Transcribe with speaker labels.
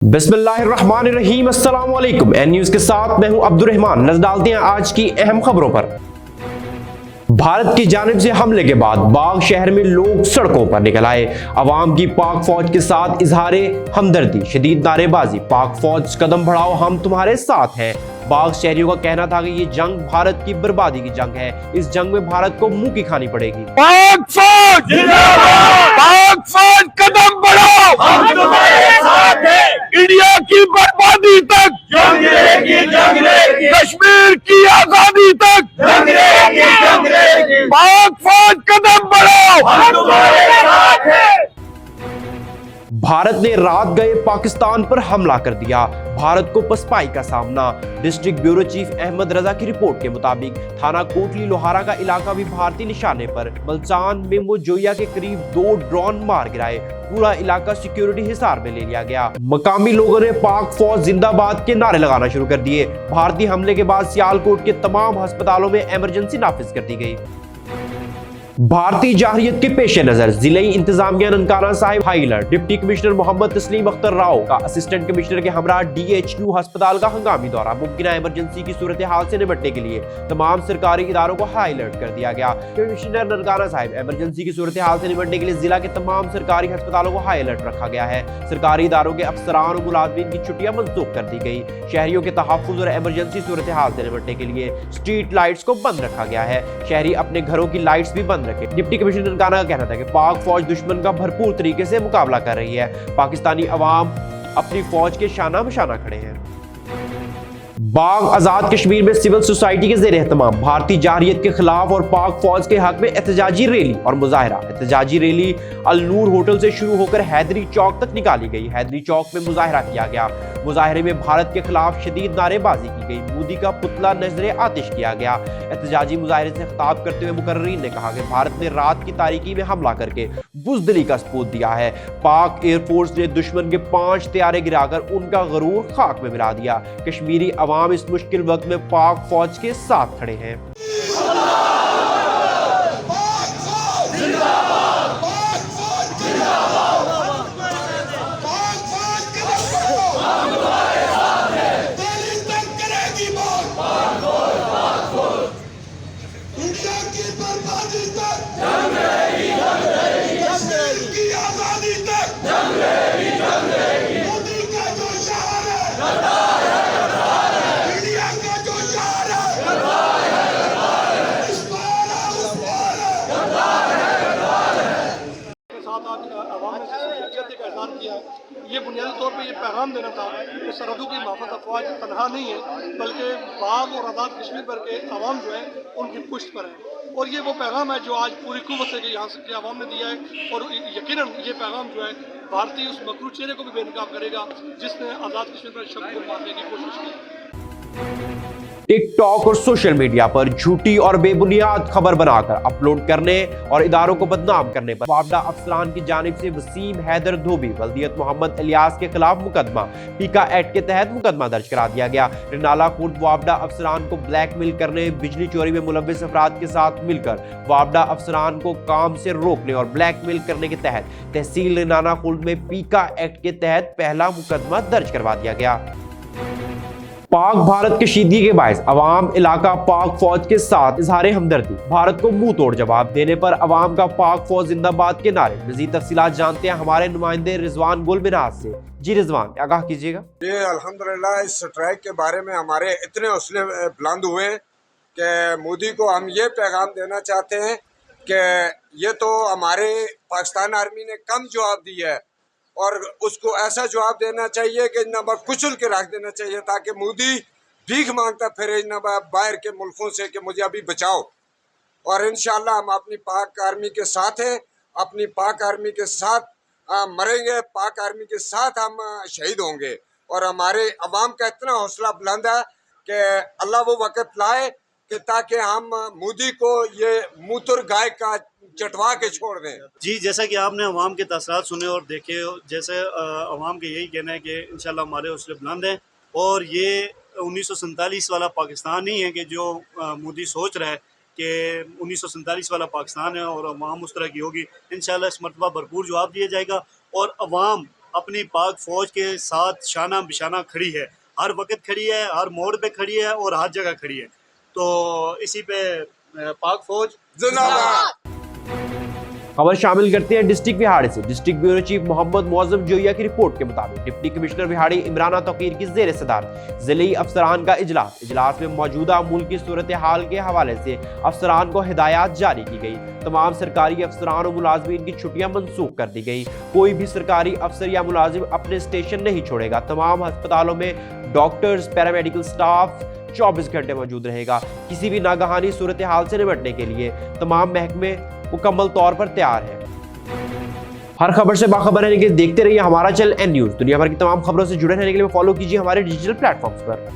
Speaker 1: बिस्मिल्लाहिर्रहमानिर्रहीम, अस्सलाम वालेकुम। एन न्यूज़ के साथ मैं हूं अब्दुर्रहमान। नजर डालते हैं आज की अहम खबरों पर। भारत की जानिब से हमले के बाद बाग शहर में लोग सड़कों पर निकल आए। अवाम की पाक फौज के साथ इजहारे हमदर्दी, शदीद नारेबाजी, पाक फौज कदम बढ़ाओ हम तुम्हारे साथ हैं। बाग शहरियों का कहना था कि ये जंग भारत की बर्बादी की जंग है। इस जंग में भारत को मुंह की खानी पड़ेगी।
Speaker 2: पाक फौज जिंदाबाद, पाक फौज कदम बढ़ाओ, हम तुम्हारे साथ हैं। इंडिया की बर्बादी तक जंग रहेगी, जंग रहेगी। कश्मीर की आजादी तक जंग रहेगी, जंग रहेगी। पाक फौज कदम बढ़ाओ, हम तुम्हारे साथ हैं।
Speaker 1: भारत ने रात गए पाकिस्तान पर हमला कर दिया। भारत को पसपाई का सामना। डिस्ट्रिक्ट ब्यूरो चीफ अहमद रजा की रिपोर्ट के मुताबिक थाना कोटली लोहारा का इलाका भी भारतीय निशाने पर। मलचान में मोजोया के करीब 2 ड्रोन मार गिराए। पूरा इलाका सिक्योरिटी हिसार में ले लिया गया। मकामी लोगों ने पाक फौज जिंदाबाद के नारे लगाना शुरू कर दिए। भारतीय हमले के बाद सियालकोट के तमाम अस्पतालों में इमरजेंसी नाफिज कर दी गई। भारतीय जारहियत के पेश नजर जिले इंतजामिया Nankana Sahib high alert. Deputy commissioner Mohammad Tasleem Akhtar Rao का असिस्टेंट कमिश्नर के हमरा DHQ अस्पताल का हंगामी दौरा। मुमकिन इमरजेंसी की सूरत हाल से निपटने के लिए तमाम सरकारी इदारों को हाई अलर्ट कर दिया गया। कमिश्नर ननकाना साहिब इमरजेंसी की सूरत हाल से निपटने के लिए जिला के तमाम सरकारी अस्पतालों को हाई अलर्ट रखा गया है। सरकारी इदारों के अफसरान और मुलाजमीन की छुट्टियां मंसूख कर दी गई। शहरियों के तहफ्फुज़ और इमरजेंसी सूरत हाल से निपटने के लिए स्ट्रीट लाइट्स को बंद रखा गया है। शहरी अपने घरों की लाइट्स भी बंद रखें। डिप्टी कमिश्नर ननकाना का कहना था कि पाक फौज दुश्मन का भरपूर तरीके से मुकाबला कर रही है। पाकिस्तानी अवाम अपनी फौज के शाना बशाना खड़े हैं। बाग आजाद कश्मीर में सिविल सोसाइटी के जेर एहतमाम भारतीय जारहियत के खिलाफ और पाक फौज के हक में एहतजाजी रैली और मुजाहरा। एहतजाजी रैली अल नूर होटल से शुरू होकर हैदरी चौक तक निकाली गई। हैदरी चौक में मुजाहरा किया गया। मुजाहरे में भारत के खिलाफ शदीद नारेबाजी की गई। मोदी का पुतला नजरे आतिश किया गया। एहतजाजी मुजाहरे से खिताब करते हुए मुकर्रीन ने कहा कि भारत ने रात की तारीकी में हमला करके बुज़दिली का सबूत दिया है। पाक एयरफोर्स ने दुश्मन के 5 तैयारे गिराकर उनका गरूर खाक में मिला दिया। कश्मीरी अवाम इस मुश्किल वक्त में पाक फौज के साथ खड़े हैं।
Speaker 3: ये बुनियादी तौर पे ये पैगाम देना था कि सरहदों की हिफाजत अफवाज तनहा नहीं है, बल्कि बाग और आज़ाद कश्मीर पर के अवाम जो है उनकी पुष्ट पर है। और ये वो पैगाम है जो आज पूरी कुव्वत से यहाँ से अवाम ने दिया है। और यकीनन ये पैगाम जो है भारतीय उस मकरूर चेहरे को भी बेनकाब करेगा जिसने आज़ाद कश्मीर पर शब्द को मारने की कोशिश की।
Speaker 1: टिकटॉक और सोशल मीडिया पर झूठी और बेबुनियाद खबर बनाकर अपलोड करने और इदारों को बदनाम करने पर वापडा अफसरान की जानिब से वसीम हैदर धोबी वल्दियत मोहम्मद इलियास के खिलाफ मुकदमा पीका एक्ट के तहत मुकदमा दर्ज करा दिया गया। रिनाला खुर्द वापडा अफसरान को ब्लैकमेल करने, बिजली चोरी में मुलव्विस अफराद के साथ मिलकर वापडा अफसरान को काम से रोकने और ब्लैकमेल करने के तहत तहसील रिनाला खुर्द में पीका एक्ट के तहत पहला मुकदमा दर्ज करवा दिया गया। पाक भारत कशीदगी के बायस अवाम इलाका पाक फौज के साथ इजहारे हमदर्दी। भारत को मुंह तोड़ जवाब देने पर अवाम का पाक फौज जिंदाबाद के नारे। मजीद तफसीलात जानते हैं हमारे नुमाइंदे रिजवान गुल मिनाज से। जी रिजवान, आगाह कीजिएगा।
Speaker 2: ये अल्हम्दुलिल्लाह इस स्ट्राइक के बारे में हमारे इतने हौसले बुलंद हुए कि मोदी को हम ये पैगाम देना चाहते हैं कि ये तो हमारे पाकिस्तान आर्मी ने कम जवाब दिया है और उसको ऐसा जवाब देना चाहिए कि न कुचल के रख देना चाहिए, ताकि मोदी भीख मांगता फिरे न बाहर के मुल्कों से कि मुझे अभी बचाओ। और इंशाल्लाह हम अपनी पाक आर्मी के साथ हैं, अपनी पाक आर्मी के साथ मरेंगे, पाक आर्मी के साथ हम शहीद होंगे। और हमारे अवाम का इतना हौसला बुलंद है कि अल्लाह वो वक़्त लाए कि ताकि हम मोदी को ये मूत्र गाय का चटवा के छोड़ दें।
Speaker 4: जी, जैसा कि आपने अवाम के तसरात सुने और देखे, जैसे अवाम का यही कहना है कि इंशाल्लाह हमारे हौसले बुलंद हैं और ये 1947 वाला पाकिस्तान नहीं है कि जो मोदी सोच रहा है कि 1947 वाला पाकिस्तान है और अवाम उस तरह की होगी। इंशाल्लाह इस मरतबा भरपूर जवाब दिया जाएगा और अवाम अपनी पाक फौज के साथ शाना बिशाना खड़ी है, हर वक्त खड़ी है, हर मोड़ पे खड़ी है और हर जगह खड़ी है। तो इसी पे पाक फौज
Speaker 2: जिंदाबाद।
Speaker 1: खबर शामिल करते हैं डिस्ट्रिक्ट विहाड़ी से। District bureau chief Mohammad Mauzam Zoya की रिपोर्ट के मुताबिक डिप्टी कमिश्नर विहाड़ी इमराना तौकीर की जेर सदारत जिले अफसरान का इजलास में मौजूदा मुल्क की सूरत हाल के हवाले से अफसरान को हिदायत जारी की गई। तमाम सरकारी अफसरान और मुलाजमीन की छुट्टियां मनसूख कर दी गई। कोई भी सरकारी अफसर या मुलाजिम अपने स्टेशन नहीं छोड़ेगा। तमाम अस्पतालों में डॉक्टर्स, पैरामेडिकल स्टाफ 24 घंटे मौजूद रहेगा। किसी भी नागहानी सूरत हाल से निपटने के लिए तमाम महकमे मुकम्मल तौर पर तैयार है। हर खबर से बाखबर रहने के लिए देखते रहिए हमारा चैनल एन न्यूज़। दुनिया भर की तमाम खबरों से जुड़े रहने के लिए फॉलो कीजिए हमारे डिजिटल प्लेटफॉर्म्स पर।